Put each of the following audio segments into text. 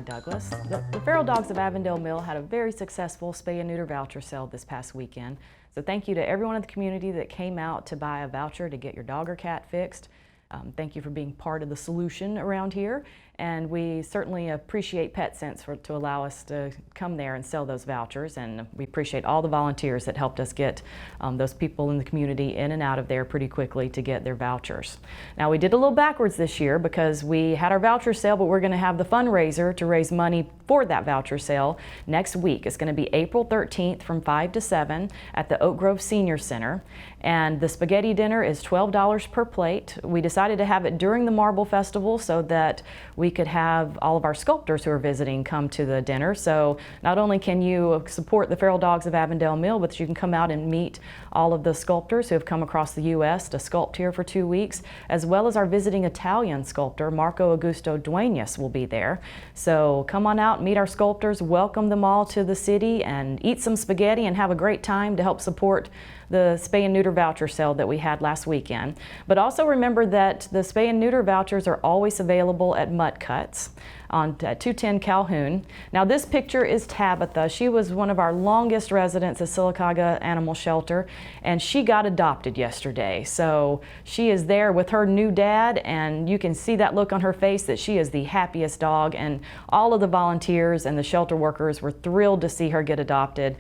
Douglas. The Feral Dogs of Avondale Mill had a very successful spay and neuter voucher sale this past weekend. So thank you to everyone in the community that came out to buy a voucher to get your dog or cat fixed. Thank you for being part of the solution around here, and we certainly appreciate PetSense to allow us to come there and sell those vouchers, and we appreciate all the volunteers that helped us get those people in the community in and out of there pretty quickly to get their vouchers. Now, we did a little backwards this year because we had our voucher sale, but we're going to have the fundraiser to raise money for that voucher sale next week. It's going to be April 13th from 5 to 7 at the Oak Grove Senior Center, and the spaghetti dinner is $12 per plate. We decided to have it during the Marble Festival so that we could have all of our sculptors who are visiting come to the dinner. So not only can you support the Feral Dogs of Avondale Mill, but you can come out and meet all of the sculptors who have come across the U.S. to sculpt here for 2 weeks, as well as our visiting Italian sculptor, Marco Augusto Duenas, will be there. So come on out, meet our sculptors, welcome them all to the city, and eat some spaghetti and have a great time to help support the spay and neuter voucher sale that we had last weekend. But also remember that the spay and neuter vouchers are always available at Mutt Cuts on 210 Calhoun. Now, this picture is Tabitha. She was one of our longest residents at Sylacauga Animal Shelter, and she got adopted yesterday. So she is there with her new dad, and you can see that look on her face that she is the happiest dog, and all of the volunteers and the shelter workers were thrilled to see her get adopted.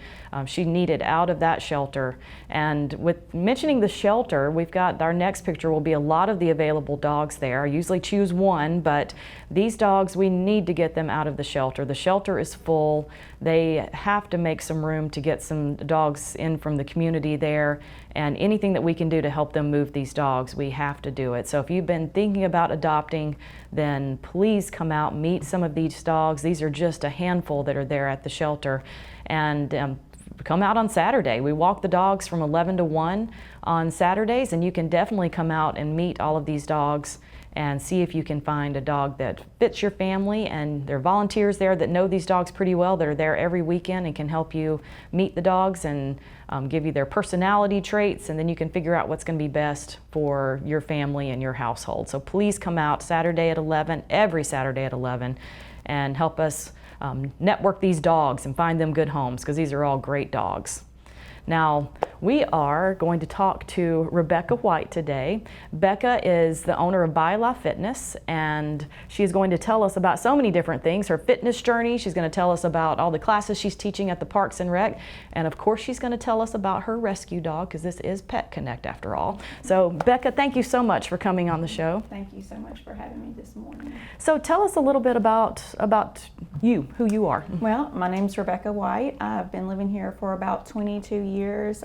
She needed out of that shelter. And with mentioning the shelter, we've got our next picture will be a lot of the available dogs there. I usually choose one, but these dogs, we need to get them out of the shelter. The shelter is full. They have to make some room to get some dogs in from the community there, and anything that we can do to help them move these dogs, we have to do it. So if you've been thinking about adopting, then please come out, meet some of these dogs. These are just a handful that are there at the shelter. And come out on Saturday. We walk the dogs from 11 to 1 on Saturdays, and you can definitely come out and meet all of these dogs and see if you can find a dog that fits your family. And there are volunteers there that know these dogs pretty well that are there every weekend and can help you meet the dogs and give you their personality traits, and then you can figure out what's going to be best for your family and your household. So please come out Saturday at 11, every Saturday at 11, and help us network these dogs and find them good homes, because these are all great dogs. Now, we are going to talk to Rebecca White today. Becca is the owner of Baila Fitness, and she's going to tell us about so many different things, her fitness journey. She's going to tell us about all the classes she's teaching at the Parks and Rec, and of course she's going to tell us about her rescue dog, because this is Pet Connect after all. So Becca, thank you so much for coming on the show. Thank you so much for having me this morning. So tell us a little bit about you, who you are. Well, my name's Rebecca White. I've been living here for about 22 years.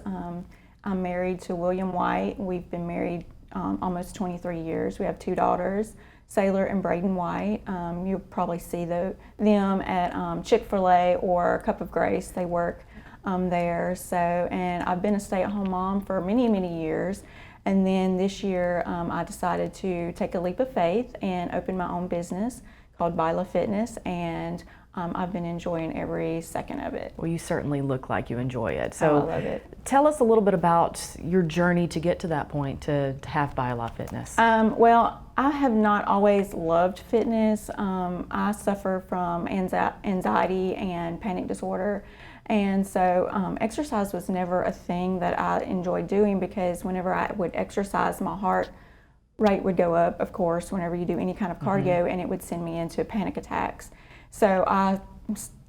I'm married to William White. We've been married almost 23 years. We have 2 daughters, Sailor and Braden White. You'll probably see them at Chick-fil-A or Cup of Grace. They work there. So, and I've been a stay-at-home mom for many, many years. And then this year I decided to take a leap of faith and open my own business called Baila Fitness, and I've been enjoying every second of it. Well, you certainly look like you enjoy it. So I love it. Tell us a little bit about your journey to get to that point to have Baila Fitness. Well, I have not always loved fitness. I suffer from anxiety and panic disorder. And so exercise was never a thing that I enjoyed doing, because whenever I would exercise, my heart rate would go up, of course, whenever you do any kind of cardio, and it would send me into panic attacks. So I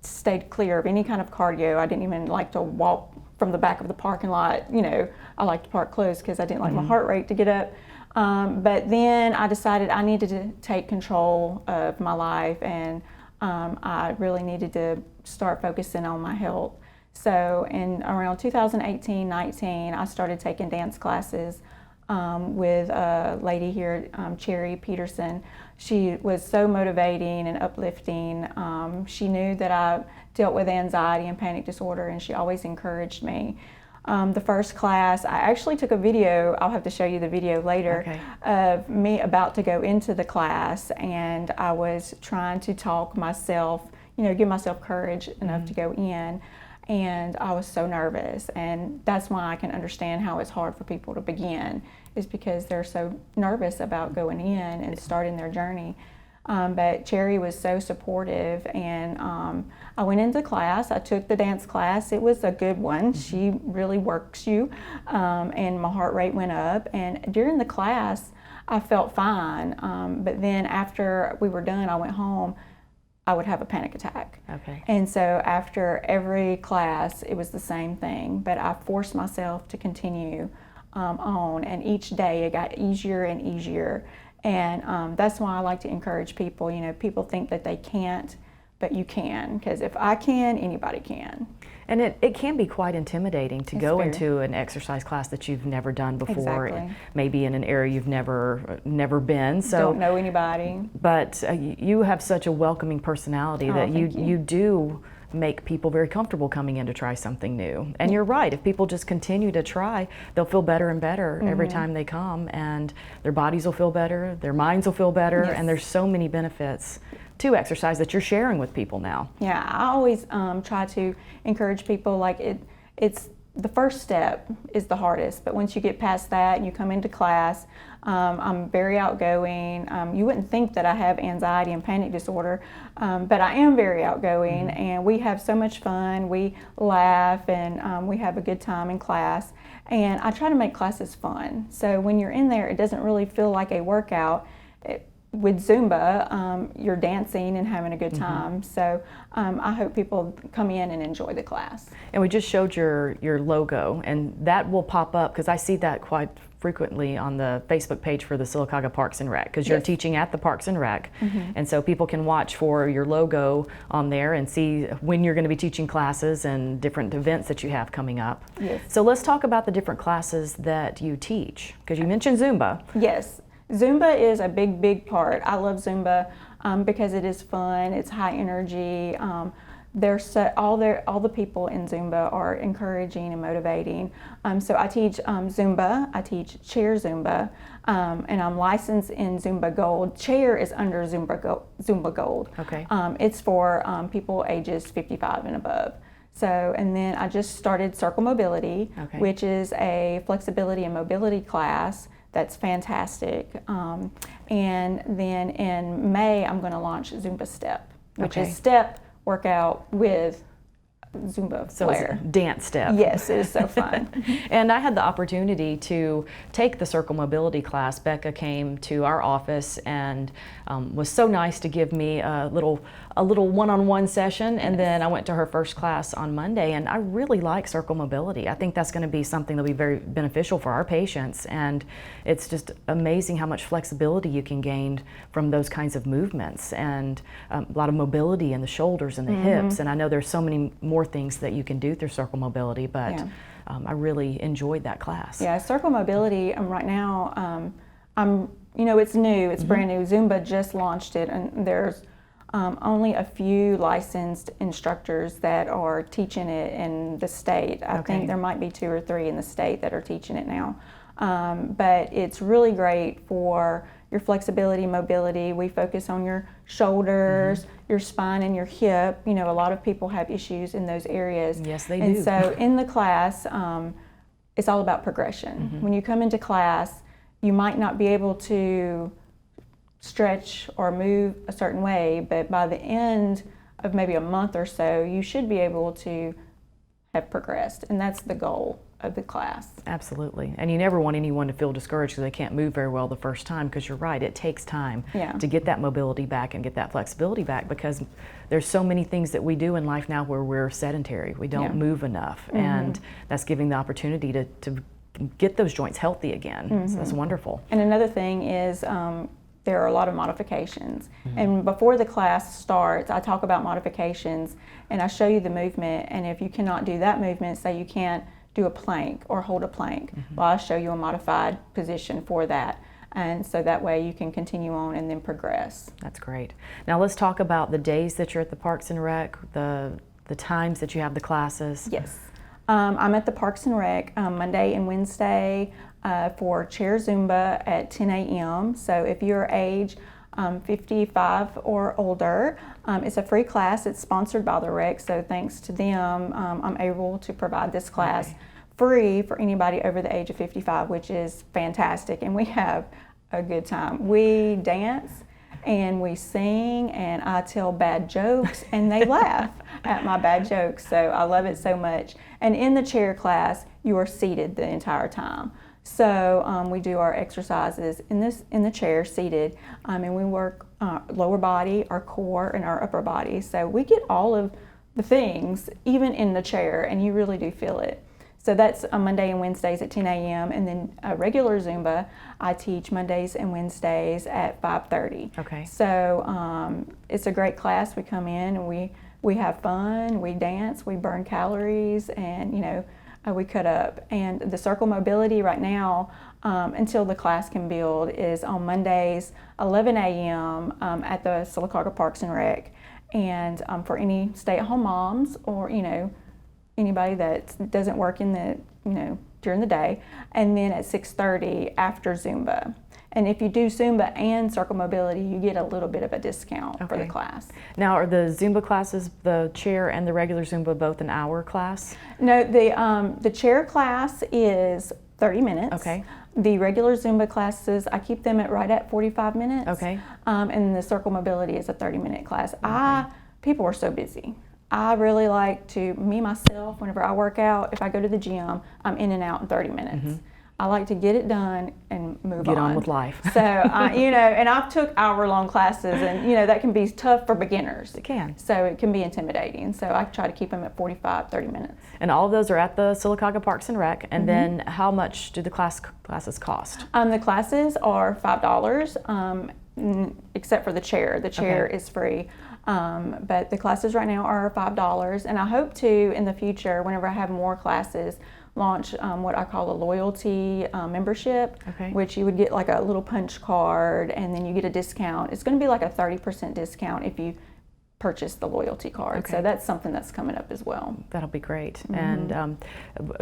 stayed clear of any kind of cardio. I didn't even like to walk from the back of the parking lot. You know, I liked to park close because I didn't like my heart rate to get up. But then I decided I needed to take control of my life, and I really needed to start focusing on my health. So in around 2018-19, I started taking dance classes with a lady here, Cherry Peterson. She was so motivating and uplifting. She knew that I dealt with anxiety and panic disorder, and she always encouraged me. The first class, I actually took a video, I'll have to show you the video later, okay, of me about to go into the class, and I was trying to talk myself, you know, give myself courage enough to go in. And I was so nervous, and that's why I can understand how it's hard for people to begin, is because they're so nervous about going in and starting their journey. But Cherry was so supportive, and I went into class. I took the dance class. It was a good one. She really works you, and my heart rate went up. And during the class, I felt fine. But then after we were done, I went home. I would have a panic attack. Okay. And so after every class, it was the same thing. But I forced myself to continue on, and each day it got easier and easier. And that's why I like to encourage people. You know, people think that they can't, but you can, because if I can, anybody can. And it can be quite intimidating to go very. into an exercise class that you've never done before, Exactly. and maybe in an area you've never been. So, Don't know anybody. but you have such a welcoming personality that thank you. you do make people very comfortable coming in to try something new. And you're right, if people just continue to try, they'll feel better and better every time they come, and their bodies will feel better, their minds will feel better, Yes. and there's so many benefits to exercise that you're sharing with people now. Yeah, I always try to encourage people, like it's the first step is the hardest, but once you get past that and you come into class, I'm very outgoing. You wouldn't think that I have anxiety and panic disorder, but I am very outgoing, and we have so much fun. We laugh, and we have a good time in class, and I try to make classes fun. So when you're in there, it doesn't really feel like a workout. With Zumba, you're dancing and having a good time. So I hope people come in and enjoy the class. And we just showed your logo, and that will pop up because I see that quite frequently on the Facebook page for the Sylacauga Parks and Rec, because you're Yes. teaching at the Parks and Rec, and so people can watch for your logo on there and see when you're going to be teaching classes and different events that you have coming up. Yes. So let's talk about the different classes that you teach, because you mentioned Zumba. Yes, Zumba is a big part. I love Zumba because it is fun. It's high energy. All the people in Zumba are encouraging and motivating. So I teach Zumba. I teach chair Zumba, and I'm licensed in Zumba Gold. Chair is under Zumba Gold. Okay. It's for people ages 55 and above. So, and then I just started Circle Mobility, Okay. which is a flexibility and mobility class. That's fantastic. And then in May, I'm going to launch Zumba Step, which Okay. is step workout with Zumba So it's a flair. dance step. Yes, it is so fun. And I had the opportunity to take the Circle Mobility class. Becca came to our office and was so nice to give me a little one-on-one session, and then I went to her first class on Monday, and I really like Circle Mobility. I think that's going to be something that'll be very beneficial for our patients, and it's just amazing how much flexibility you can gain from those kinds of movements, and a lot of mobility in the shoulders and the hips, and I know there's so many more things that you can do through Circle Mobility, but Yeah. I really enjoyed that class. Yeah, Circle Mobility, right now, it's new, it's brand new. Zumba just launched it, and there's only a few licensed instructors that are teaching it in the state. I Okay. think there might be 2 or 3 in the state that are teaching it now. But it's really great for your flexibility, mobility. We focus on your shoulders, your spine, and your hip. You know, a lot of people have issues in those areas. Yes, they And do. so in the class, it's all about progression. When you come into class, you might not be able to stretch or move a certain way, but by the end of maybe a month or so, you should be able to have progressed, and that's the goal of the class. Absolutely. And you never want anyone to feel discouraged because they can't move very well the first time, because you're right, it takes time Yeah. to get that mobility back and get that flexibility back, because there's so many things that we do in life now where we're sedentary. We don't Yeah. move enough, and that's giving the opportunity to get those joints healthy again. So that's wonderful. And another thing is there are a lot of modifications. And before the class starts, I talk about modifications and I show you the movement. And if you cannot do that movement, say you can't do a plank or hold a plank, well, I'll show you a modified position for that. And so that way you can continue on and then progress. That's great. Now let's talk about the days that you're at the Parks and Rec, the times that you have the classes. Yes. I'm at the Parks and Rec Monday and Wednesday for chair Zumba at 10 a.m. So if you're age 55 or older, it's a free class. It's sponsored by the rec, so thanks to them, I'm able to provide this class free for anybody over the age of 55, which is fantastic, and we have a good time. We dance and we sing, and I tell bad jokes, and they laugh at my bad jokes. So I love it so much. And in the chair class, you are seated the entire time. So we do our exercises in the chair, seated, and we work lower body, our core, and our upper body. So we get all of the things, even in the chair, and you really do feel it. So that's on Monday and Wednesdays at 10 a.m. And then regular Zumba, I teach Mondays and Wednesdays at 5:30. Okay. So it's a great class. We come in and we have fun, we dance, we burn calories, and we cut up. And the circle mobility right now, until the class can build, is on Mondays, 11 a.m. At the Sylacauga Parks and Rec. And for any stay-at-home moms or anybody that doesn't work in the during the day, and then at 6:30 after Zumba. And if you do Zumba and circle mobility, you get a little bit of a discount for the class. Now, are the Zumba classes, the chair and the regular Zumba, both an hour class? No, the chair class is 30 minutes. Okay. The regular Zumba classes, I keep them right at 45 minutes. Okay. And the circle mobility is a 30-minute class. People are so busy. I really like to, myself, whenever I work out, if I go to the gym, I'm in and out in 30 minutes. Mm-hmm. I like to get it done and move on. Get on with life. So, and I've took hour-long classes, and, that can be tough for beginners. It can. So it can be intimidating. So I try to keep them at 45, 30 minutes. And all of those are at the Sylacauga Parks and Rec. And then how much do the classes cost? The classes are $5, except for the chair. The chair is free. But the classes right now are $5, and I hope to, in the future, whenever I have more classes, launch what I call a loyalty membership, which you would get like a little punch card, and then you get a discount. It's going to be like a 30% discount if you purchase the loyalty card. So that's something that's coming up as well. That'll be great. And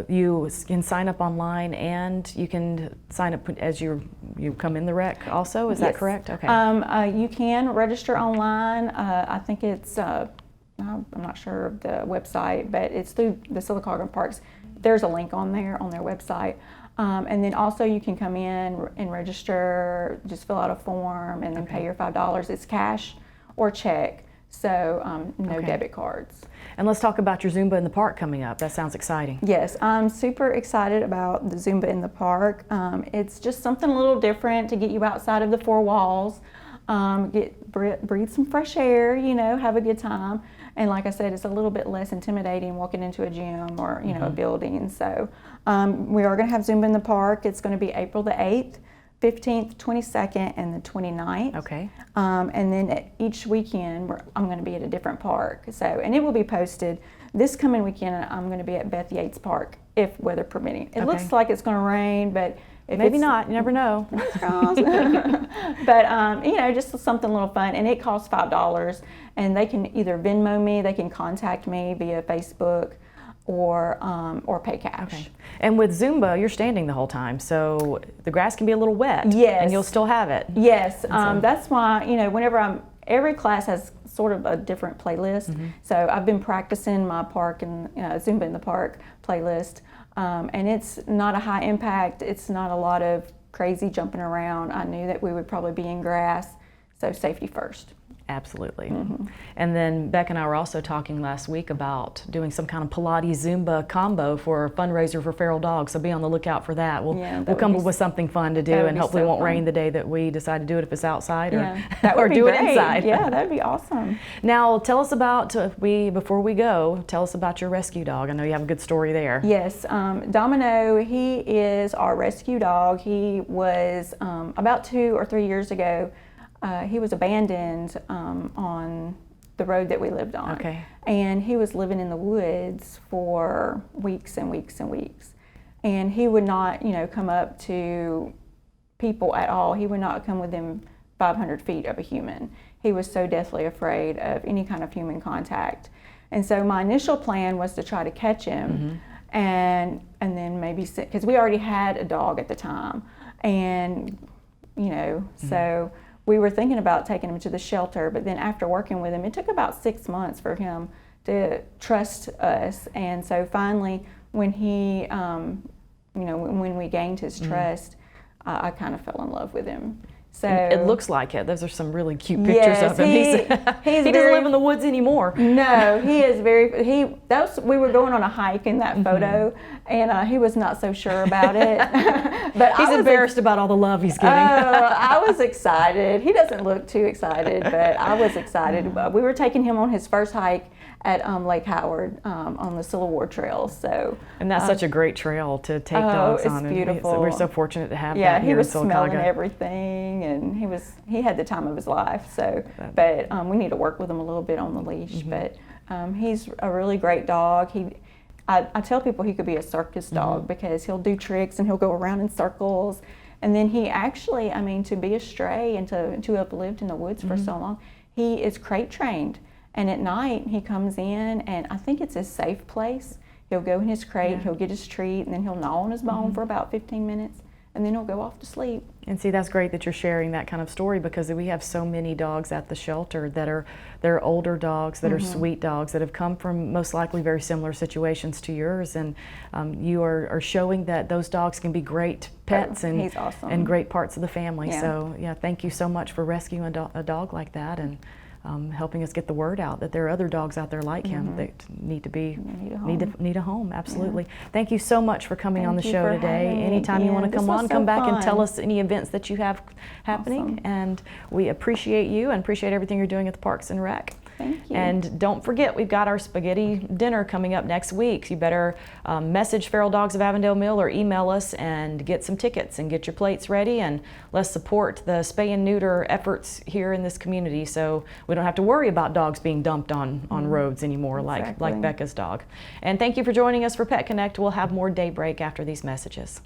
you can sign up online, and you can sign up as you come in the rec also, is that correct? Okay. You can register online. I think it's, I'm not sure of the website, but it's through the Sylacauga Parks. There's a link on their website. And then also you can come in and register, just fill out a form, and then pay your $5. It's cash or check. So no debit cards. And let's talk about your Zumba in the Park coming up. That sounds exciting. Yes, I'm super excited about the Zumba in the Park. It's just something a little different to get you outside of the four walls, breathe some fresh air, have a good time. And like I said, it's a little bit less intimidating walking into a gym or a building. So we are going to have Zumba in the Park. It's going to be April the 8th. 15th, 22nd, and the 29th. Okay. And then each weekend, I'm going to be at a different park. So, and it will be posted. This coming weekend, I'm going to be at Beth Yates Park, if weather permitting. It looks like it's going to rain, but if maybe not. You never know. But just something a little fun, and it costs $5. And they can either Venmo me, they can contact me via Facebook, or pay cash. Okay. And with Zumba, you're standing the whole time, so the grass can be a little wet. Yes. And you'll still have it. Yes. That's why, whenever every class has sort of a different playlist. So I've been practicing my park and Zumba in the Park playlist, and it's not a high impact. It's not a lot of crazy jumping around. I knew that we would probably be in grass, so safety first. Absolutely. And then Beck and I were also talking last week about doing some kind of Pilates Zumba combo for a fundraiser for feral dogs, so be on the lookout for that. We'll come up with something fun to do, and hopefully it won't rain the day that we decide to do it, if it's outside or do it inside. Yeah, that'd be awesome. Now tell us about, before we go, tell us about your rescue dog. I know you have a good story there. Yes, Domino, he is our rescue dog. He was, about 2 or 3 years ago, he was abandoned on the road that we lived on. Okay. And he was living in the woods for weeks and weeks and weeks. And he would not, come up to people at all. He would not come within 500 feet of a human. He was so deathly afraid of any kind of human contact. And so my initial plan was to try to catch him and then maybe, because we already had a dog at the time. And, so we were thinking about taking him to the shelter, but then after working with him, it took about 6 months for him to trust us. And so finally, when he, when we gained his trust, I kind of fell in love with him. So It looks like it. Those are some really cute pictures yes, of him. He doesn't live in the woods anymore. No, he is very. We were going on a hike in that photo, and he was not so sure about it. But He's embarrassed about all the love he's getting. I was excited. He doesn't look too excited, but I was excited. We were taking him on his first hike at Lake Howard on the Civil War Trail. So, and that's such a great trail to take dogs on. It's beautiful. We're so fortunate to have yeah, that here in Sylacauga. he was smelling everything, and he had the time of his life. So, but we need to work with him a little bit on the leash. But he's a really great dog. I tell people he could be a circus dog because he'll do tricks and he'll go around in circles. And then he actually, I mean, to be a stray and to have lived in the woods for so long, he is crate trained. And at night, he comes in, and I think it's his safe place. He'll go in his crate, he'll get his treat, and then he'll gnaw on his bone for about 15 minutes, and then he'll go off to sleep. And see, that's great that you're sharing that kind of story, because we have so many dogs at the shelter that they're older dogs, that are sweet dogs, that have come from most likely very similar situations to yours. And you are showing that those dogs can be great pets and, he's awesome. and great parts of the family. Yeah. So yeah, thank you so much for rescuing a dog like that, and helping us get the word out that there are other dogs out there like him that need a home. Absolutely. Yeah. Thank you so much for coming on the show today. Anytime you want to come on, come back and tell us any events that you have happening. Awesome. And we appreciate you and appreciate everything you're doing at the Parks and Rec. Thank you. And don't forget, we've got our spaghetti dinner coming up next week. You better message Feral Dogs of Avondale Mill or email us and get some tickets and get your plates ready, and let's support the spay and neuter efforts here in this community, so we don't have to worry about dogs being dumped on roads anymore, like Becca's dog. And thank you for joining us for Pet Connect. We'll have more Daybreak after these messages.